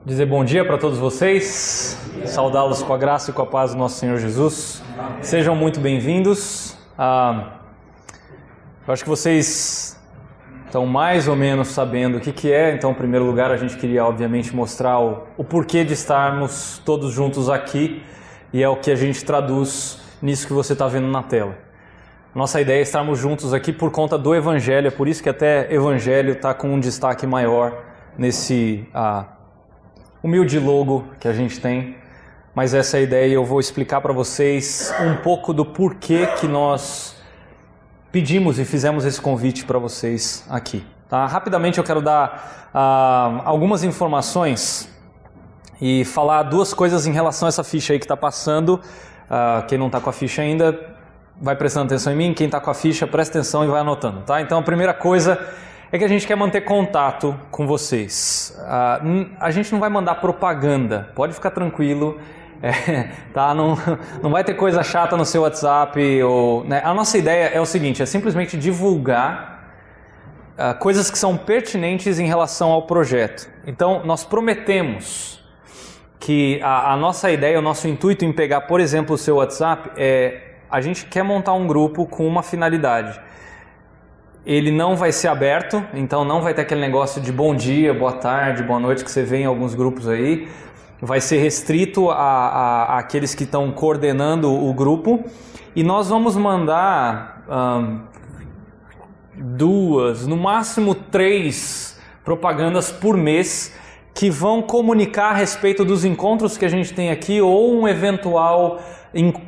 Dizer bom dia para todos vocês, saudá-los com a graça e com a paz do nosso Senhor Jesus. Sejam muito bem-vindos. Eu acho que vocês estão mais ou menos sabendo o que é, então, em primeiro lugar, a gente queria, obviamente, mostrar o porquê de estarmos todos juntos aqui, e é o que a gente traduz nisso que você está vendo na tela. Nossa ideia é estarmos juntos aqui por conta do Evangelho, é por isso que até Evangelho está com um destaque maior nesse humilde logo que a gente tem, mas essa é a ideia e eu vou explicar para vocês um pouco do porquê que nós pedimos e fizemos esse convite para vocês aqui. Tá? Rapidamente eu quero dar algumas informações e falar duas coisas em relação a essa ficha aí que está passando. Quem não está com a ficha ainda, vai prestando atenção em mim. Quem está com a ficha, presta atenção e vai anotando. Tá? Então a primeira coisa é que a gente quer manter contato com vocês. A gente não vai mandar propaganda, pode ficar tranquilo, tá? Não vai ter coisa chata no seu WhatsApp. Né? A nossa ideia é o seguinte, é simplesmente divulgar coisas que são pertinentes em relação ao projeto. Então nós prometemos que a nossa ideia, o nosso intuito em pegar, por exemplo, o seu WhatsApp, a gente quer montar um grupo com uma finalidade. Ele não vai ser aberto, então não vai ter aquele negócio de bom dia, boa tarde, boa noite que você vê em alguns grupos aí. Vai ser restrito àqueles que estão coordenando o grupo. E nós vamos mandar 2, no máximo 3 propagandas por mês que vão comunicar a respeito dos encontros que a gente tem aqui ou um eventual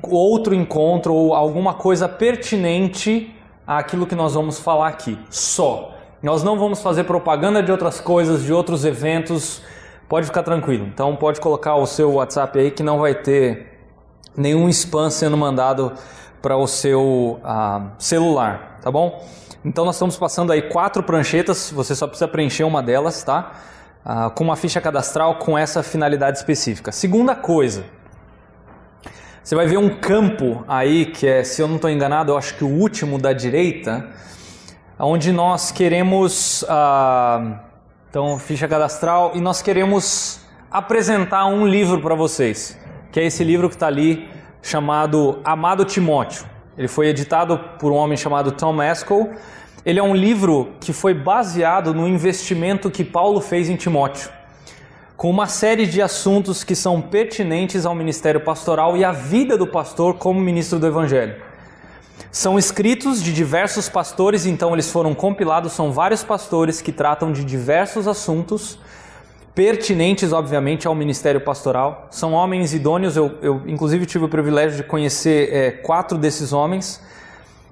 outro encontro ou alguma coisa pertinente àquilo que nós vamos falar aqui, só. Nós não vamos fazer propaganda de outras coisas, de outros eventos, pode ficar tranquilo. Então pode colocar o seu WhatsApp aí que não vai ter nenhum spam sendo mandado para o seu celular, tá bom? Então nós estamos passando aí 4 pranchetas, você só precisa preencher uma delas, tá? Com uma ficha cadastral com essa finalidade específica. Segunda coisa, você vai ver um campo aí, que é, se eu não estou enganado, eu acho que o último da direita, onde nós queremos, então, ficha cadastral, e nós queremos apresentar um livro para vocês, que é esse livro que está ali, chamado Amado Timóteo. Ele foi editado por um homem chamado Tom Ascol. Ele é um livro que foi baseado no investimento que Paulo fez em Timóteo, com uma série de assuntos que são pertinentes ao ministério pastoral e à vida do pastor como ministro do Evangelho. São escritos de diversos pastores, então eles foram compilados, são vários pastores que tratam de diversos assuntos, pertinentes, obviamente, ao ministério pastoral. São homens idôneos, eu inclusive tive o privilégio de conhecer 4 desses homens.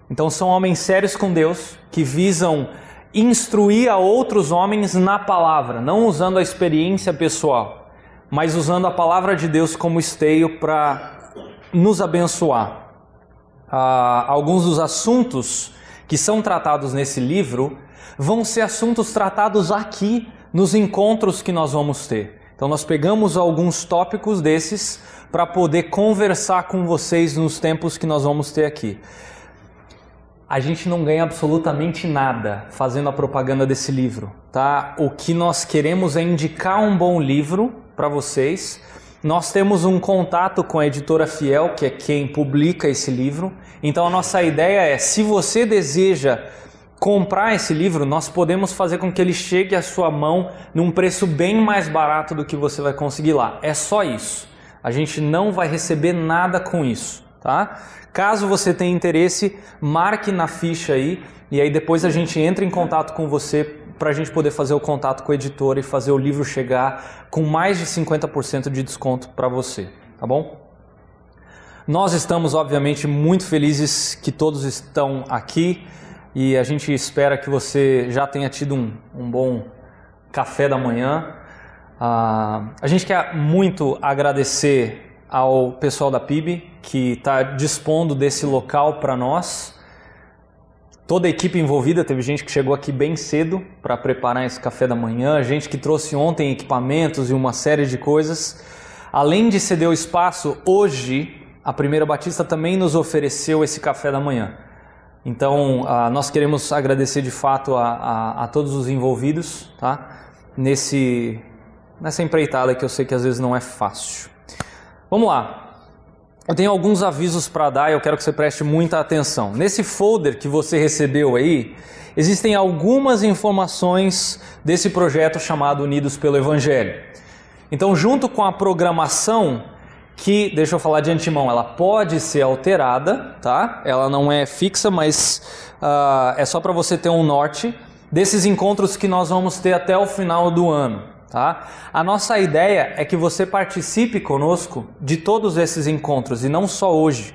Então são homens sérios com Deus, que visam instruir a outros homens na palavra, não usando a experiência pessoal, mas usando a palavra de Deus como esteio para nos abençoar. Alguns dos assuntos que são tratados nesse livro vão ser assuntos tratados aqui nos encontros que nós vamos ter. Então nós pegamos alguns tópicos desses para poder conversar com vocês nos tempos que nós vamos ter aqui. A gente não ganha absolutamente nada fazendo a propaganda desse livro, tá? O que nós queremos é indicar um bom livro para vocês. Nós temos um contato com a editora Fiel, que é quem publica esse livro. Então a nossa ideia é, se você deseja comprar esse livro, nós podemos fazer com que ele chegue à sua mão num preço bem mais barato do que você vai conseguir lá. É só isso. A gente não vai receber nada com isso, tá? Caso você tenha interesse, marque na ficha aí e aí depois a gente entra em contato com você para a gente poder fazer o contato com a editora e fazer o livro chegar com mais de 50% de desconto para você, tá bom? Nós estamos, obviamente, muito felizes que todos estão aqui e a gente espera que você já tenha tido um bom café da manhã. A gente quer muito agradecer ao pessoal da PIB que está dispondo desse local para nós. Toda a equipe envolvida, teve gente que chegou aqui bem cedo para preparar esse café da manhã, gente que trouxe ontem equipamentos e uma série de coisas. Além de ceder o espaço, hoje a Primeira Batista também nos ofereceu esse café da manhã. Então nós queremos agradecer de fato a todos os envolvidos, tá? nessa empreitada que eu sei que às vezes não é fácil. Vamos lá. Eu tenho alguns avisos para dar e eu quero que você preste muita atenção. Nesse folder que você recebeu aí, existem algumas informações desse projeto chamado Unidos pelo Evangelho. Então, junto com a programação, que, deixa eu falar de antemão, ela pode ser alterada, tá? Ela não é fixa, mas é só para você ter um norte desses encontros que nós vamos ter até o final do ano, tá? A nossa ideia é que você participe conosco de todos esses encontros e não só hoje.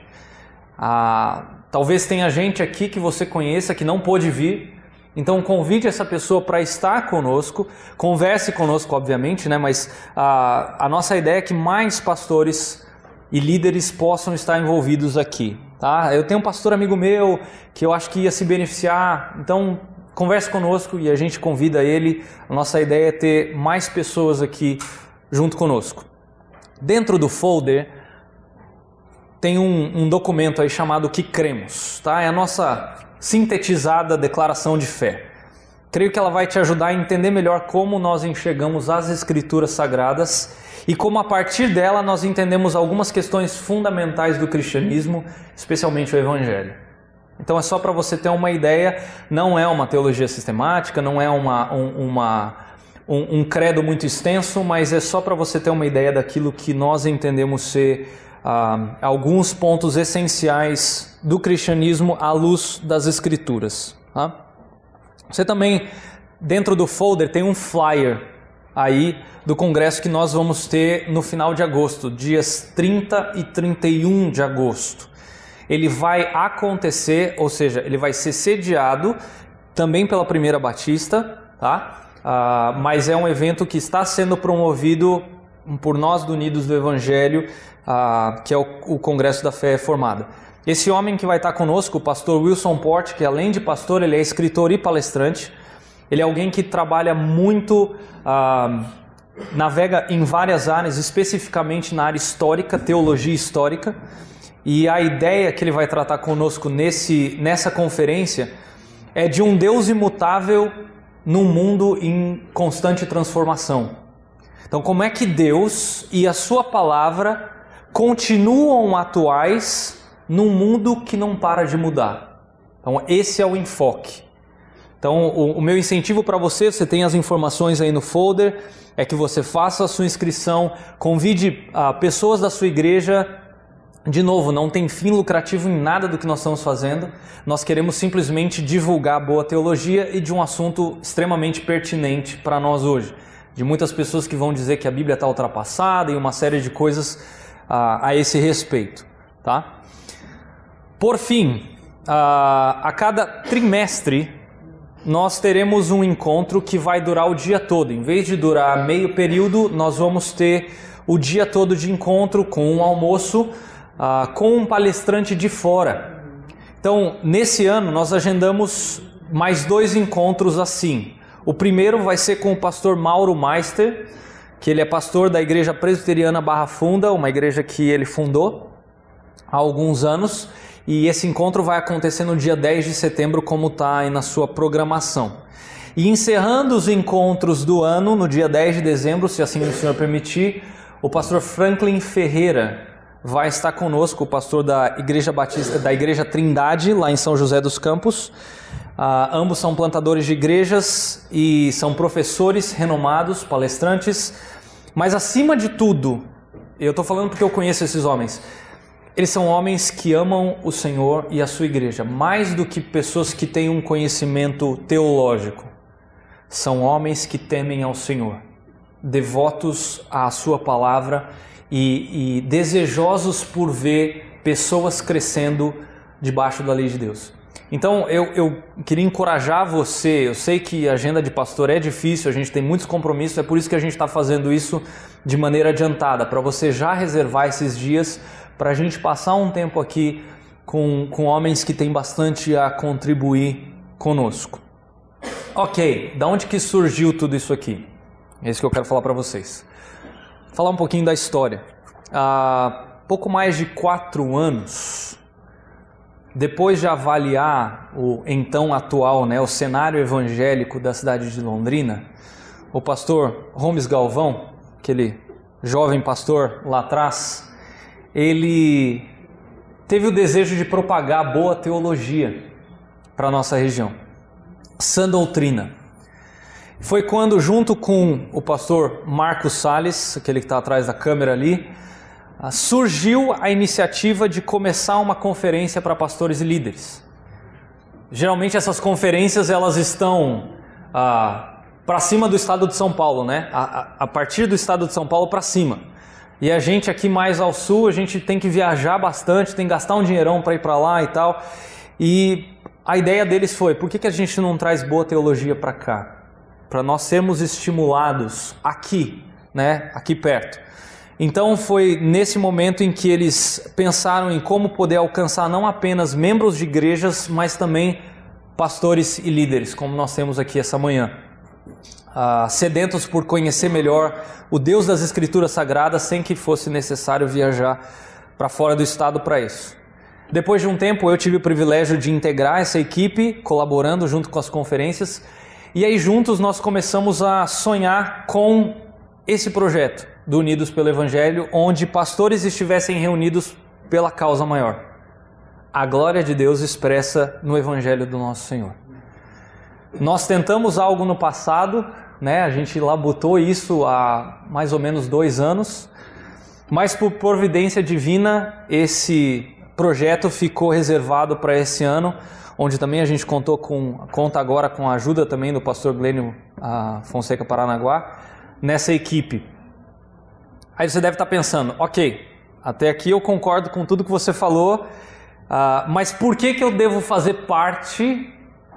Talvez tenha gente aqui que você conheça que não pôde vir. Então convide essa pessoa para estar conosco, converse conosco, obviamente, né? Mas a nossa ideia é que mais pastores e líderes possam estar envolvidos aqui, tá? Eu tenho um pastor amigo meu que eu acho que ia se beneficiar, então converse conosco e a gente convida ele. A nossa ideia é ter mais pessoas aqui junto conosco. Dentro do folder tem um documento aí chamado Que Cremos, tá? É a nossa sintetizada declaração de fé. Creio que ela vai te ajudar a entender melhor como nós enxergamos as Escrituras Sagradas e como a partir dela nós entendemos algumas questões fundamentais do cristianismo, especialmente o Evangelho. Então é só para você ter uma ideia, não é uma teologia sistemática, não é um credo muito extenso, mas é só para você ter uma ideia daquilo que nós entendemos ser alguns pontos essenciais do cristianismo à luz das Escrituras. Tá? Você também, dentro do folder, tem um flyer aí do congresso que nós vamos ter no final de agosto, dias 30 e 31 de agosto. Ele vai acontecer, ou seja, ele vai ser sediado também pela Primeira Batista, tá? Mas é um evento que está sendo promovido por nós do Unidos do Evangelho, que é o Congresso da Fé Reformada. Esse homem que vai estar conosco, o pastor Wilson Porte, que além de pastor, ele é escritor e palestrante. Ele é alguém que trabalha muito, navega em várias áreas, especificamente na área histórica, teologia histórica. E a ideia que ele vai tratar conosco nessa conferência é de um Deus imutável num mundo em constante transformação. Então, como é que Deus e a sua palavra continuam atuais num mundo que não para de mudar? Então, esse é o enfoque. Então, o meu incentivo para você tem as informações aí no folder, é que você faça a sua inscrição, convide pessoas da sua igreja. De novo, não tem fim lucrativo em nada do que nós estamos fazendo. Nós queremos simplesmente divulgar boa teologia e de um assunto extremamente pertinente para nós hoje. De muitas pessoas que vão dizer que a Bíblia está ultrapassada e uma série de coisas a esse respeito. Tá? Por fim, a cada trimestre nós teremos um encontro que vai durar o dia todo. Em vez de durar meio período, nós vamos ter o dia todo de encontro com um almoço com um palestrante de fora. Então, nesse ano, nós agendamos mais 2 encontros assim. O primeiro vai ser com o pastor Mauro Meister, que ele é pastor da Igreja Presbiteriana Barra Funda, uma igreja que ele fundou há alguns anos. E esse encontro vai acontecer no dia 10 de setembro, como está aí na sua programação. E encerrando os encontros do ano, no dia 10 de dezembro, se assim o Senhor permitir, o pastor Franklin Ferreira vai estar conosco, o pastor da Igreja Batista, da Igreja Trindade, lá em São José dos Campos. Ambos são plantadores de igrejas e são professores renomados, palestrantes. Mas acima de tudo, eu estou falando porque eu conheço esses homens, eles são homens que amam o Senhor e a sua igreja, mais do que pessoas que têm um conhecimento teológico. São homens que temem ao Senhor, devotos à sua palavra e desejosos por ver pessoas crescendo debaixo da lei de Deus. Então eu queria encorajar você. Eu sei que a agenda de pastor é difícil, a gente tem muitos compromissos, é por isso que a gente está fazendo isso de maneira adiantada, para você já reservar esses dias, para a gente passar um tempo aqui com homens que têm bastante a contribuir conosco. Ok, da onde que surgiu tudo isso aqui? É isso que eu quero falar para vocês. Falar um pouquinho da história. Há pouco mais de 4 anos, depois de avaliar o então atual, o cenário evangélico da cidade de Londrina, o pastor Holmes Galvão, aquele jovem pastor lá atrás, ele teve o desejo de propagar boa teologia para a nossa região, sã doutrina. Foi quando, junto com o pastor Marcos Salles, aquele que está atrás da câmera ali, surgiu a iniciativa de começar uma conferência para pastores e líderes. Geralmente essas conferências elas estão para cima do estado de São Paulo, né? A partir do estado de São Paulo para cima. E a gente aqui mais ao sul, a gente tem que viajar bastante, tem que gastar um dinheirão para ir para lá e tal. E a ideia deles foi, por que a gente não traz boa teologia para cá? Para nós sermos estimulados aqui, né? Aqui perto. Então foi nesse momento em que eles pensaram em como poder alcançar não apenas membros de igrejas, mas também pastores e líderes, como nós temos aqui essa manhã. Sedentos por conhecer melhor o Deus das Escrituras Sagradas, sem que fosse necessário viajar para fora do estado para isso. Depois de um tempo eu tive o privilégio de integrar essa equipe, colaborando junto com as conferências, e aí juntos nós começamos a sonhar com esse projeto do Unidos pelo Evangelho, onde pastores estivessem reunidos pela causa maior. A glória de Deus expressa no Evangelho do nosso Senhor. Nós tentamos algo no passado, né? A gente labutou isso há mais ou menos 2 anos, mas por providência divina esse projeto ficou reservado para esse ano, onde também a gente conta agora com a ajuda também do pastor Glênio Fonseca Paranaguá, nessa equipe. Aí você deve estar pensando, ok, até aqui eu concordo com tudo que você falou, mas por que eu devo fazer parte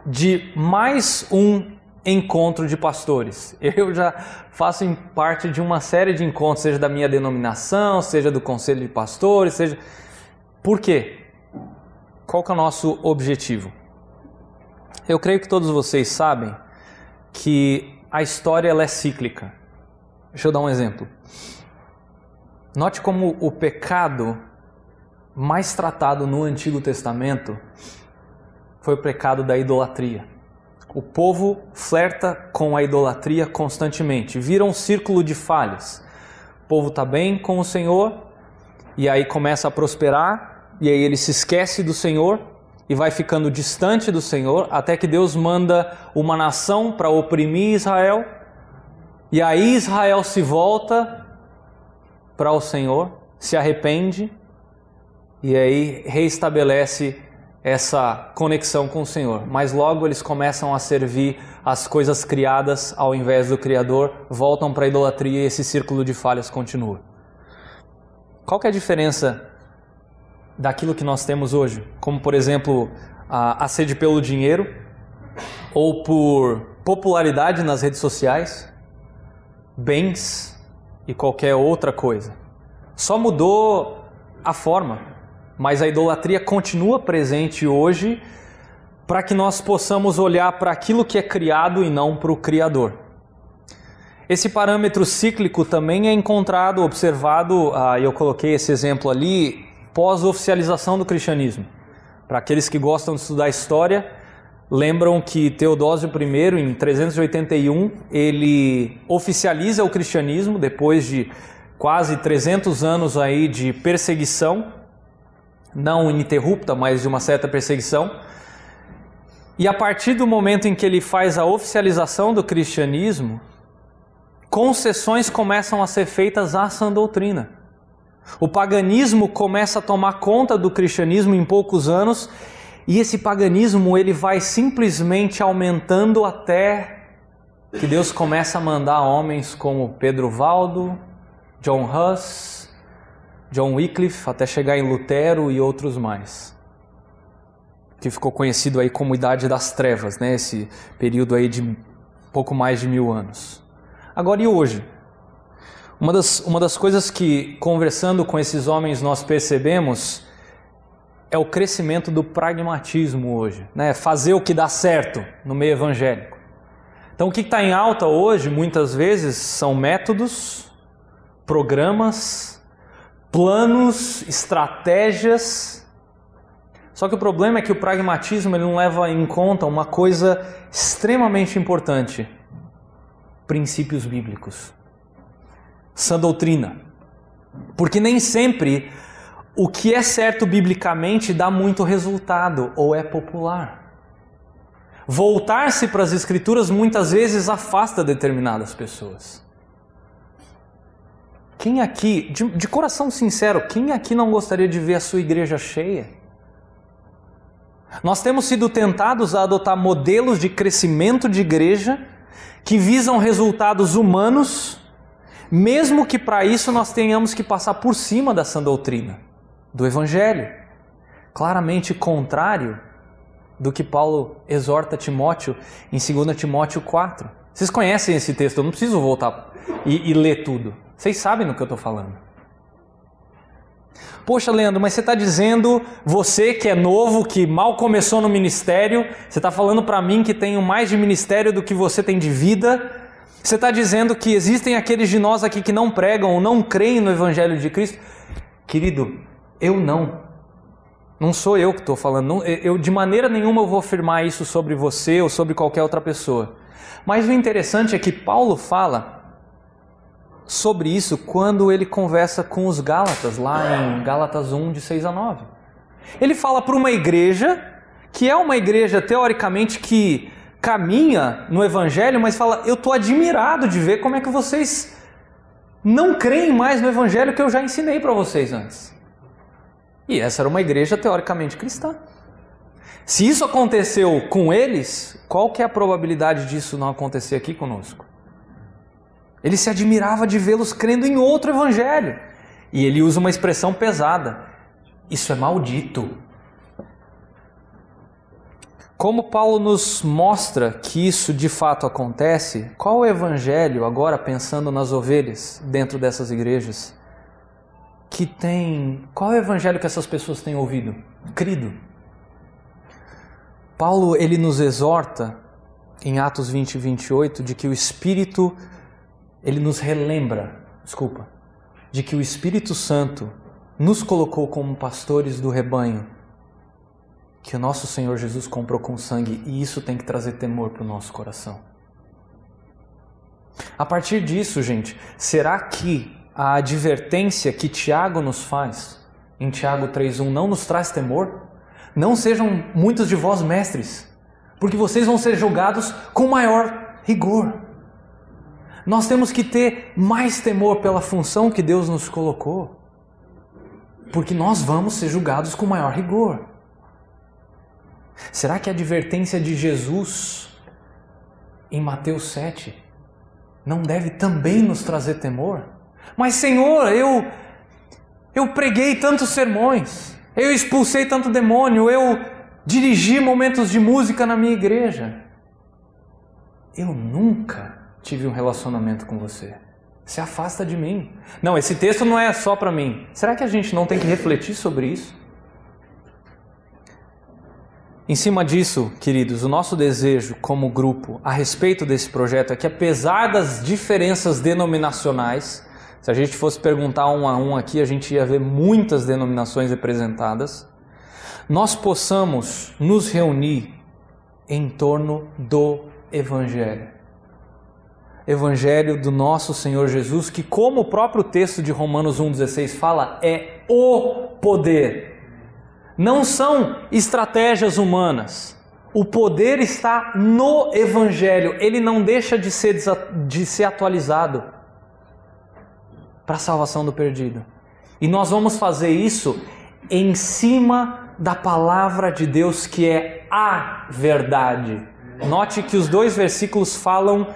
de mais um encontro de pastores? Eu já faço parte de uma série de encontros, seja da minha denominação, seja do conselho de pastores, seja... Por quê? Qual que é o nosso objetivo? Eu creio que todos vocês sabem que a história ela é cíclica. Deixa eu dar um exemplo. Note como o pecado mais tratado no Antigo Testamento foi o pecado da idolatria. O povo flerta com a idolatria constantemente, vira um círculo de falhas. O povo está bem com o Senhor, e aí começa a prosperar, e aí ele se esquece do Senhor, e vai ficando distante do Senhor, até que Deus manda uma nação para oprimir Israel, e aí Israel se volta para o Senhor, se arrepende, e aí reestabelece essa conexão com o Senhor. Mas logo eles começam a servir as coisas criadas ao invés do Criador, voltam para a idolatria e esse círculo de falhas continua. Qual que é a diferença daquilo que nós temos hoje? Como, por exemplo, a sede pelo dinheiro ou por popularidade nas redes sociais, bens e qualquer outra coisa. Só mudou a forma, mas a idolatria continua presente hoje para que nós possamos olhar para aquilo que é criado e não para o Criador. Esse parâmetro cíclico também é encontrado, observado, eu coloquei esse exemplo ali, pós-oficialização do cristianismo. Para aqueles que gostam de estudar história, lembram que Teodósio I, em 381, ele oficializa o cristianismo depois de quase 300 anos aí de perseguição, não ininterrupta, mas de uma certa perseguição. E a partir do momento em que ele faz a oficialização do cristianismo, concessões começam a ser feitas à sã doutrina. O paganismo começa a tomar conta do cristianismo em poucos anos, e esse paganismo ele vai simplesmente aumentando até que Deus começa a mandar homens como Pedro Valdo, John Huss, John Wycliffe, até chegar em Lutero e outros mais, que ficou conhecido aí como Idade das Trevas, né? Esse período aí de pouco mais de 1000 anos. Agora, e hoje? Uma das coisas que, conversando com esses homens, nós percebemos é o crescimento do pragmatismo hoje, né? Fazer o que dá certo no meio evangélico. Então, o que está em alta hoje, muitas vezes, são métodos, programas, planos, estratégias. Só que o problema é que o pragmatismo ele não leva em conta uma coisa extremamente importante: princípios bíblicos. sã doutrina. Porque nem sempre o que é certo biblicamente dá muito resultado ou é popular. Voltar-se para as Escrituras muitas vezes afasta determinadas pessoas. Quem aqui, de coração sincero, quem aqui não gostaria de ver a sua igreja cheia? Nós temos sido tentados a adotar modelos de crescimento de igreja que visam resultados humanos, mesmo que para isso nós tenhamos que passar por cima da sã doutrina, do Evangelho, claramente contrário do que Paulo exorta Timóteo em 2 Timóteo 4. Vocês conhecem esse texto, eu não preciso voltar e ler tudo. Vocês sabem do que eu estou falando. Poxa, Leandro, mas você está dizendo, você que é novo, que mal começou no ministério, você está falando para mim que tenho mais de ministério do que você tem de vida, você está dizendo que existem aqueles de nós aqui que não pregam ou não creem no Evangelho de Cristo? Querido, eu não sou eu que estou falando, eu de maneira nenhuma eu vou afirmar isso sobre você ou sobre qualquer outra pessoa. Mas o interessante é que Paulo fala sobre isso quando ele conversa com os Gálatas, lá em Gálatas 1, de 6 a 9. Ele fala para uma igreja, que é uma igreja teoricamente que caminha no Evangelho, mas fala, eu estou admirado de ver como é que vocês não creem mais no Evangelho que eu já ensinei para vocês antes. E essa era uma igreja teoricamente cristã. Se isso aconteceu com eles, qual que é a probabilidade disso não acontecer aqui conosco? Ele se admirava de vê-los crendo em outro evangelho. E ele usa uma expressão pesada. Isso é maldito. Como Paulo nos mostra que isso de fato acontece, qual o evangelho, agora pensando nas ovelhas dentro dessas igrejas, qual é o evangelho que essas pessoas têm ouvido? Crido. Paulo, ele nos exorta, em Atos 20 e 28, de que o Espírito... Ele nos relembra, de que o Espírito Santo nos colocou como pastores do rebanho, que o nosso Senhor Jesus comprou com sangue, e isso tem que trazer temor para o nosso coração. A partir disso, gente, será que a advertência que Tiago nos faz, em Tiago 3,1, não nos traz temor? Não sejam muitos de vós mestres, porque vocês vão ser julgados com maior rigor. Nós temos que ter mais temor pela função que Deus nos colocou, porque nós vamos ser julgados com maior rigor. Será que a advertência de Jesus em Mateus 7 não deve também nos trazer temor? Mas Senhor, eu preguei tantos sermões, eu expulsei tanto demônio, eu dirigi momentos de música na minha igreja. Eu nunca tive um relacionamento com você. Se afasta de mim. Não, esse texto não é só para mim. Será que a gente não tem que refletir sobre isso? Em cima disso, queridos, o nosso desejo como grupo a respeito desse projeto é que, apesar das diferenças denominacionais, se a gente fosse perguntar um a um aqui, a gente ia ver muitas denominações representadas, nós possamos nos reunir em torno do Evangelho. Evangelho do nosso Senhor Jesus, que, como o próprio texto de Romanos 1,16 fala, é o poder. Não são estratégias humanas. O poder está no Evangelho. Ele não deixa de ser atualizado para a salvação do perdido. E nós vamos fazer isso em cima da palavra de Deus, que é a verdade. Note que os dois versículos falam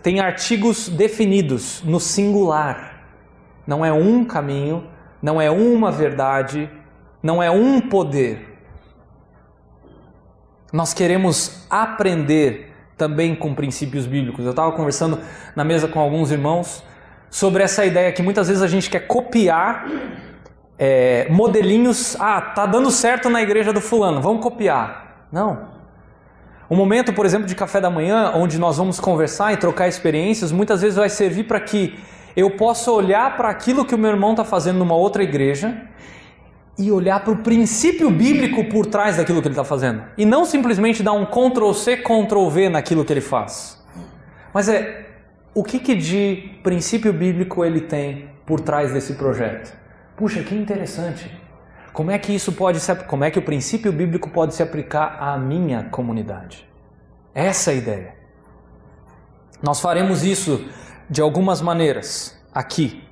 tem artigos definidos no singular. Não é um caminho, não é uma verdade, não é um poder. Nós queremos aprender também com princípios bíblicos. Eu estava conversando na mesa com alguns irmãos sobre essa ideia que muitas vezes a gente quer copiar modelinhos. Tá dando certo na igreja do fulano, vamos copiar. Não. Um momento, por exemplo, de café da manhã, onde nós vamos conversar e trocar experiências, muitas vezes vai servir para que eu possa olhar para aquilo que o meu irmão está fazendo numa outra igreja e olhar para o princípio bíblico por trás daquilo que ele está fazendo. E não simplesmente dar um Ctrl+C, Ctrl+V naquilo que ele faz. Mas o que de princípio bíblico ele tem por trás desse projeto? Puxa, que interessante. Como é que o princípio bíblico pode se aplicar à minha comunidade? Essa é a ideia. Nós faremos isso de algumas maneiras aqui.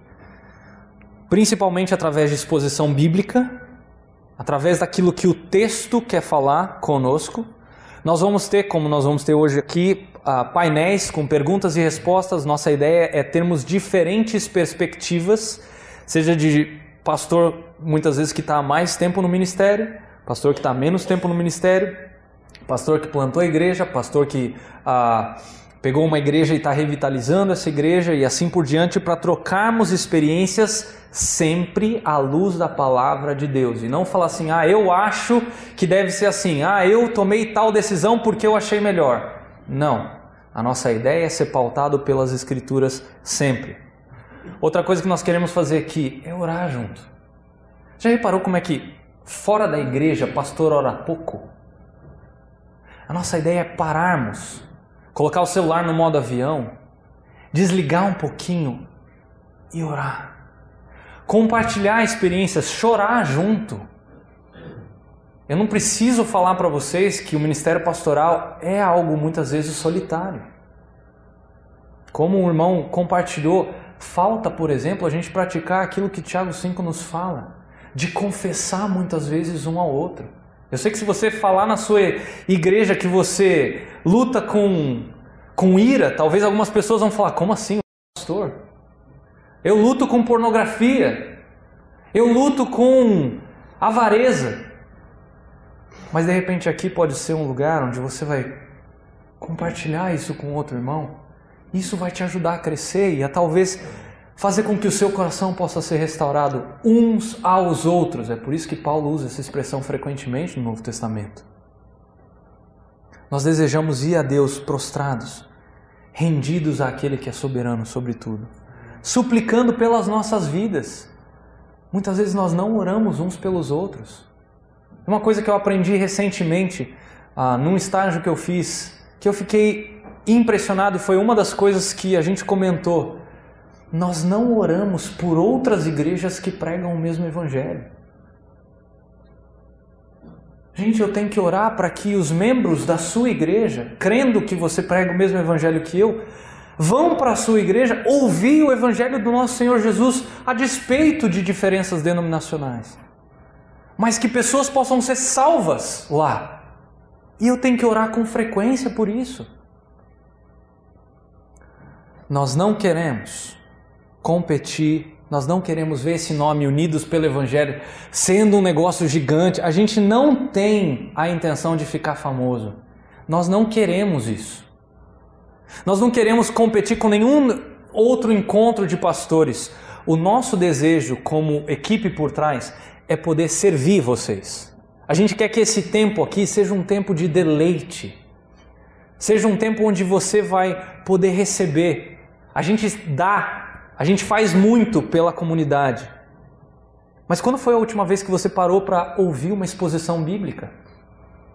Principalmente através de exposição bíblica, através daquilo que o texto quer falar conosco. Nós vamos ter, como nós vamos ter hoje aqui, painéis com perguntas e respostas. Nossa ideia é termos diferentes perspectivas, seja de pastor, muitas vezes, que está há mais tempo no ministério, pastor que está há menos tempo no ministério, pastor que plantou a igreja, pastor que pegou uma igreja e está revitalizando essa igreja e assim por diante, para trocarmos experiências sempre à luz da palavra de Deus. E não falar assim, eu acho que deve ser assim, eu tomei tal decisão porque eu achei melhor. Não, a nossa ideia é ser pautado pelas Escrituras sempre. Outra coisa que nós queremos fazer aqui é orar junto. Já reparou como é que fora da igreja pastor ora pouco? A nossa ideia é pararmos, colocar o celular no modo avião, desligar um pouquinho e orar. Compartilhar experiências, chorar junto. Eu não preciso falar para vocês que o ministério pastoral é algo muitas vezes solitário. Como o irmão compartilhou, falta, por exemplo, a gente praticar aquilo que Tiago 5 nos fala, de confessar muitas vezes um ao outro. Eu sei que se você falar na sua igreja que você luta com ira, talvez algumas pessoas vão falar, como assim, pastor? Eu luto com pornografia, eu luto com avareza. Mas de repente aqui pode ser um lugar onde você vai compartilhar isso com outro irmão. Isso vai te ajudar a crescer e a talvez fazer com que o seu coração possa ser restaurado uns aos outros. É por isso que Paulo usa essa expressão frequentemente no Novo Testamento. Nós desejamos ir a Deus prostrados, rendidos àquele que é soberano sobre tudo, suplicando pelas nossas vidas. Muitas vezes nós não oramos uns pelos outros. Uma coisa que eu aprendi recentemente, num estágio que eu fiz, que eu fiquei impressionado, e foi uma das coisas que a gente comentou. Nós não oramos por outras igrejas que pregam o mesmo evangelho. Gente, eu tenho que orar para que os membros da sua igreja, crendo que você prega o mesmo evangelho que eu, vão para a sua igreja ouvir o evangelho do nosso Senhor Jesus a despeito de diferenças denominacionais. Mas que pessoas possam ser salvas lá. E eu tenho que orar com frequência por isso. Nós não queremos competir, nós não queremos ver esse nome Unidos pelo Evangelho sendo um negócio gigante. A gente não tem a intenção de ficar famoso. Nós não queremos isso. Nós não queremos competir com nenhum outro encontro de pastores. O nosso desejo como equipe por trás é poder servir vocês. A gente quer que esse tempo aqui seja um tempo de deleite. Seja um tempo onde você vai poder receber. A gente faz muito pela comunidade. Mas quando foi a última vez que você parou para ouvir uma exposição bíblica?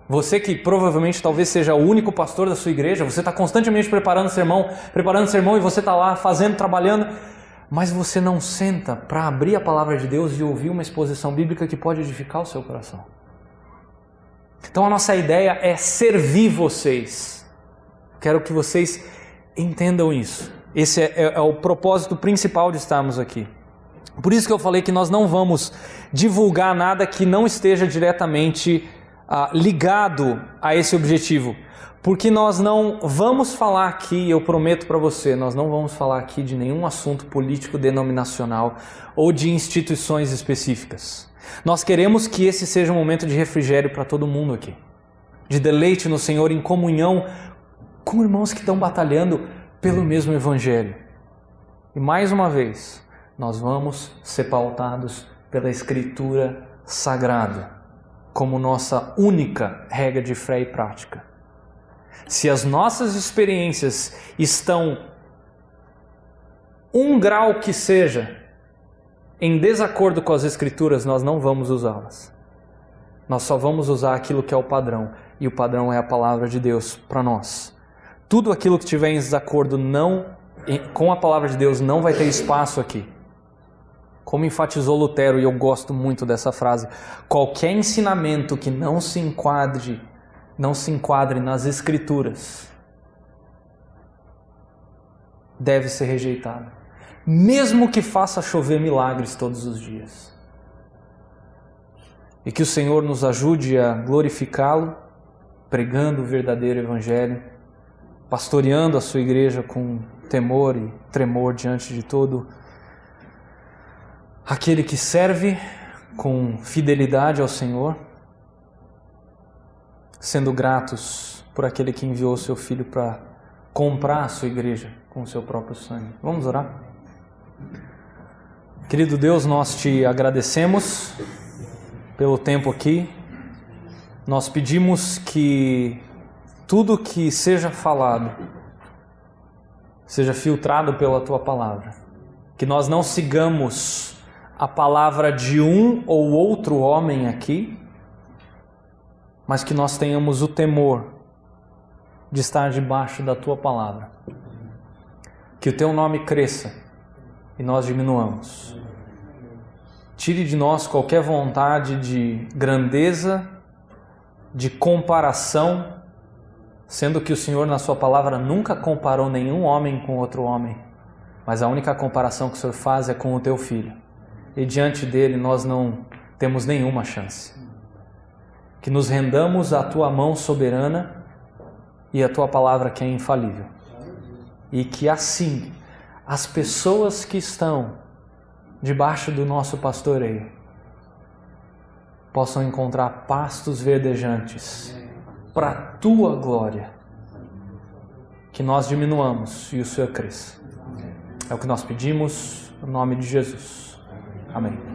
Você que provavelmente talvez seja o único pastor da sua igreja, você está constantemente preparando sermão e você está lá fazendo, trabalhando, mas você não senta para abrir a palavra de Deus e ouvir uma exposição bíblica que pode edificar o seu coração. Então a nossa ideia é servir vocês. Quero que vocês entendam isso. Esse é o propósito principal de estarmos aqui. Por isso que eu falei que nós não vamos divulgar nada que não esteja diretamente ligado a esse objetivo. Porque nós não vamos falar aqui, eu prometo para você, nós não vamos falar aqui de nenhum assunto político denominacional ou de instituições específicas. Nós queremos que esse seja um momento de refrigério para todo mundo aqui. De deleite no Senhor, em comunhão com irmãos que estão batalhando pelo mesmo Evangelho. E mais uma vez, nós vamos ser pautados pela Escritura Sagrada como nossa única regra de fé e prática. Se as nossas experiências estão um grau que seja em desacordo com as Escrituras, nós não vamos usá-las. Nós só vamos usar aquilo que é o padrão, e o padrão é a palavra de Deus para nós. Tudo aquilo que estiver em desacordo não com a palavra de Deus não vai ter espaço aqui. Como enfatizou Lutero, e eu gosto muito dessa frase, qualquer ensinamento que não se enquadre nas Escrituras deve ser rejeitado, mesmo que faça chover milagres todos os dias. E que o Senhor nos ajude a glorificá-lo, pregando o verdadeiro Evangelho, pastoreando a sua igreja com temor e tremor diante de todo aquele que serve com fidelidade ao Senhor, sendo gratos por aquele que enviou seu Filho para comprar a sua igreja com o seu próprio sangue. Vamos orar? Querido Deus, nós te agradecemos pelo tempo aqui. Nós pedimos que tudo que seja falado seja filtrado pela Tua Palavra. Que nós não sigamos a palavra de um ou outro homem aqui, mas que nós tenhamos o temor de estar debaixo da Tua Palavra. Que o Teu nome cresça e nós diminuamos. Tire de nós qualquer vontade de grandeza, de comparação, sendo que o Senhor na Sua Palavra nunca comparou nenhum homem com outro homem, mas a única comparação que o Senhor faz é com o Teu Filho. E diante dele nós não temos nenhuma chance. Que nos rendamos à Tua mão soberana e à Tua Palavra que é infalível. E que assim as pessoas que estão debaixo do nosso pastoreio possam encontrar pastos verdejantes para a Tua glória. Que nós diminuamos e o Senhor cresça. É o que nós pedimos, no nome de Jesus. Amém.